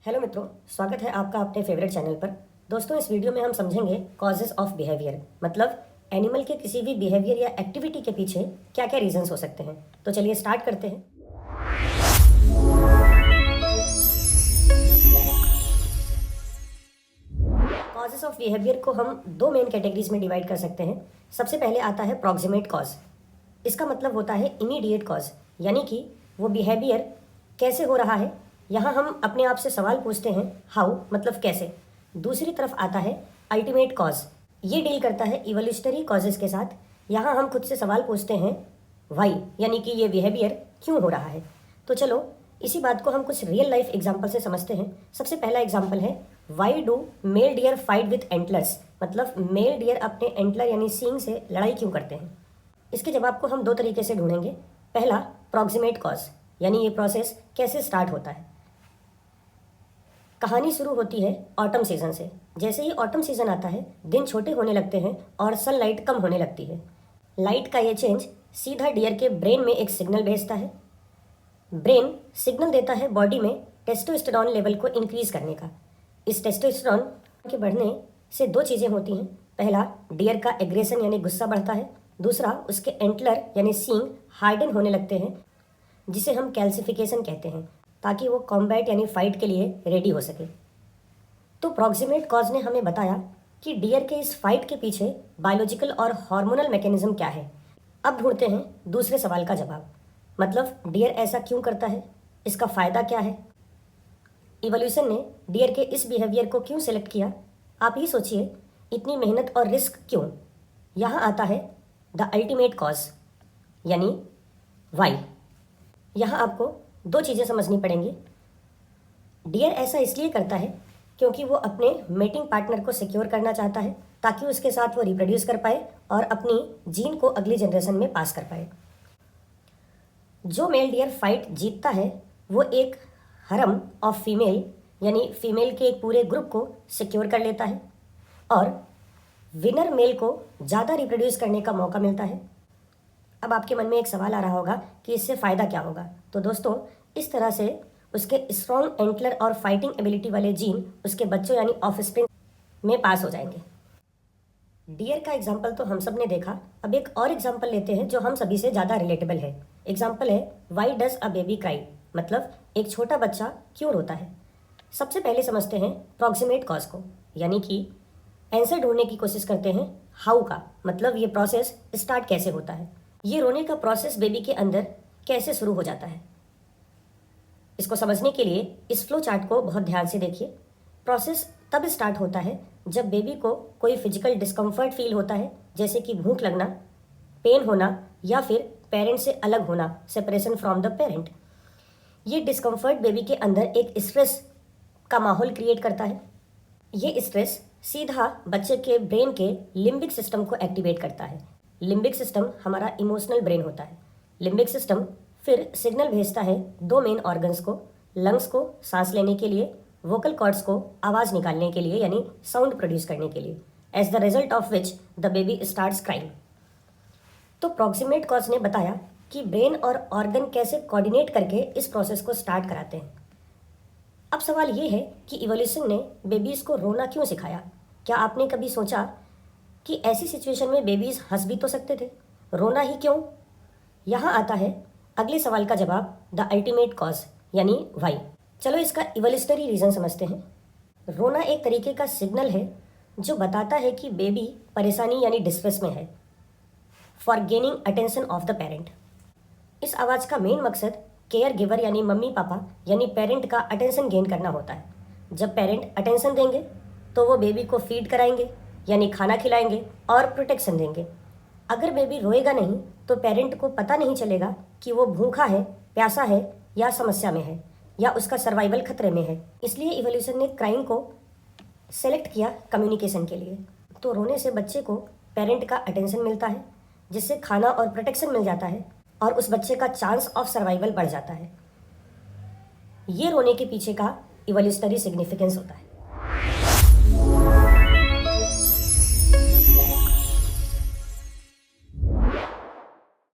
Hello मित्रों, स्वागत है आपका अपने फेवरेट चैनल पर। दोस्तों, इस वीडियो में हम समझेंगे कॉजेज ऑफ बिहेवियर, मतलब एनिमल के किसी भी बिहेवियर या एक्टिविटी के पीछे क्या क्या रीजंस हो सकते हैं। तो चलिए स्टार्ट करते हैं। कॉजेज ऑफ बिहेवियर को हम दो मेन कैटेगरीज में डिवाइड कर सकते हैं। सबसे पहले आता है प्रॉक्सिमेट कॉज। इसका मतलब होता है इमीडिएट कॉज, यानी कि वो बिहेवियर कैसे हो रहा है, यहाँ हम अपने आप से सवाल पूछते हैं हाउ, मतलब कैसे। दूसरी तरफ आता है अल्टीमेट कॉज। ये डील करता है इवोल्यूशनरी कॉजेज के साथ। यहाँ हम खुद से सवाल पूछते हैं वाई, यानी कि ये बिहेवियर क्यों हो रहा है। तो चलो इसी बात को हम कुछ रियल लाइफ एग्जाम्पल से समझते हैं। सबसे पहला एग्जाम्पल है why do mail dear fight with antlers, मतलब मेल डियर अपने एंटलर यानी सींग से लड़ाई क्यों करते हैं। इसके जवाब को हम दो तरीके से ढूंढेंगे। पहला प्रॉक्सिमेट कॉज, यानी ये प्रोसेस कैसे स्टार्ट होता है। कहानी शुरू होती है ऑटम सीजन से। जैसे ही ऑटम सीजन आता है, दिन छोटे होने लगते हैं और सनलाइट कम होने लगती है। लाइट का ये चेंज सीधा डियर के ब्रेन में एक सिग्नल भेजता है। ब्रेन सिग्नल देता है बॉडी में टेस्टोस्टेरोन लेवल को इंक्रीज करने का। इस टेस्टोस्टेरोन के बढ़ने से दो चीज़ें होती हैं। पहला, डियर का एग्रेशन यानी गुस्सा बढ़ता है। दूसरा, उसके एंटलर यानी सींग हार्डन होने लगते हैं, जिसे हम कैल्सिफिकेशन कहते हैं, ताकि वो कॉम्बैट यानी फाइट के लिए रेडी हो सके। तो प्रॉक्सिमेट कॉज ने हमें बताया कि डियर के इस फाइट के पीछे बायोलॉजिकल और हार्मोनल मैकेनिज्म क्या है। अब ढूंढते हैं दूसरे सवाल का जवाब, मतलब डियर ऐसा क्यों करता है, इसका फ़ायदा क्या है। इवोल्यूशन ने डियर के इस बिहेवियर को क्यों सिलेक्ट किया, आप ही सोचिए। इतनी मेहनत और रिस्क क्यों। यहाँ आता है द अल्टीमेट कॉज, यानी वाई। यहाँ आपको दो चीज़ें समझनी पड़ेंगी। डियर ऐसा इसलिए करता है क्योंकि वो अपने मेटिंग पार्टनर को सिक्योर करना चाहता है, ताकि उसके साथ वो रिप्रोड्यूस कर पाए और अपनी जीन को अगली जनरेशन में पास कर पाए। जो मेल डियर फाइट जीतता है वो एक हरम ऑफ फीमेल, यानी फीमेल के एक पूरे ग्रुप को सिक्योर कर लेता है और विनर मेल को ज़्यादा रिप्रोड्यूस करने का मौका मिलता है। अब आपके मन में एक सवाल आ रहा होगा कि इससे फ़ायदा क्या होगा। तो दोस्तों, इस तरह से उसके स्ट्रॉन्ग एंटलर और फाइटिंग एबिलिटी वाले जीन उसके बच्चों यानी ऑफस्प्रिंग में पास हो जाएंगे। डियर का एग्जाम्पल तो हम सब ने देखा। अब एक और एग्जाम्पल लेते हैं जो हम सभी से ज़्यादा रिलेटेबल है। एग्जाम्पल है why does a baby cry, मतलब एक छोटा बच्चा क्यों रोता है। सबसे पहले समझते हैं प्रॉक्सिमेट कॉज को, यानी कि आंसर ढूंढने की कोशिश करते हैं हाउ का, मतलब ये प्रोसेस स्टार्ट कैसे होता है। ये रोने का प्रोसेस बेबी के अंदर कैसे शुरू हो जाता है। इसको समझने के लिए इस फ्लो चार्ट को बहुत ध्यान से देखिए। प्रोसेस तब स्टार्ट होता है जब बेबी को कोई फिजिकल डिस्कम्फर्ट फील होता है, जैसे कि भूख लगना, पेन होना या फिर पेरेंट से अलग होना, सेपरेशन फ्रॉम द पेरेंट। ये डिस्कम्फर्ट बेबी के अंदर एक स्ट्रेस का माहौल क्रिएट करता है। ये स्ट्रेस सीधा बच्चे के ब्रेन के लिम्बिक सिस्टम को एक्टिवेट करता है। लिम्बिक सिस्टम हमारा इमोशनल ब्रेन होता है। लिम्बिक सिस्टम फिर सिग्नल भेजता है दो मेन ऑर्गन्स को, लंग्स को सांस लेने के लिए, वोकल कॉर्ड्स को आवाज़ निकालने के लिए यानी साउंड प्रोड्यूस करने के लिए, as the result of which the baby starts crying. तो प्रॉक्सिमेट कॉज ने बताया कि ब्रेन और ऑर्गन कैसे कोऑर्डिनेट करके इस प्रोसेस को स्टार्ट कराते हैं। अब सवाल ये है कि इवोल्यूशन ने बेबीज़ को रोना क्यों सिखाया। क्या आपने कभी सोचा कि ऐसी सिचुएशन में बेबीज़ हंस भी तो सकते थे, रोना ही क्यों। यहाँ आता है अगले सवाल का जवाब, द अल्टीमेट कॉज, यानी वाई। चलो इसका इवोल्यूशनरी रीज़न समझते हैं। रोना एक तरीके का सिग्नल है जो बताता है कि बेबी परेशानी यानी डिस्ट्रेस में है, for gaining attention of the parent. इस आवाज़ का मेन मकसद केयर गिवर यानी मम्मी पापा यानी पेरेंट का अटेंशन गेन करना होता है। जब पेरेंट अटेंशन देंगे तो वो बेबी को फीड कराएंगे यानी खाना खिलाएंगे और प्रोटेक्शन देंगे। अगर बेबी रोएगा नहीं तो पेरेंट को पता नहीं चलेगा कि वो भूखा है, प्यासा है या समस्या में है या उसका सर्वाइवल खतरे में है। इसलिए इवोल्यूशन ने क्राइंग को सेलेक्ट किया कम्युनिकेशन के लिए। तो रोने से बच्चे को पेरेंट का अटेंशन मिलता है, जिससे खाना और प्रोटेक्शन मिल जाता है और उस बच्चे का चांस ऑफ सर्वाइवल बढ़ जाता है। ये रोने के पीछे का इवोल्यूशनरी सिग्निफिकेंस होता है।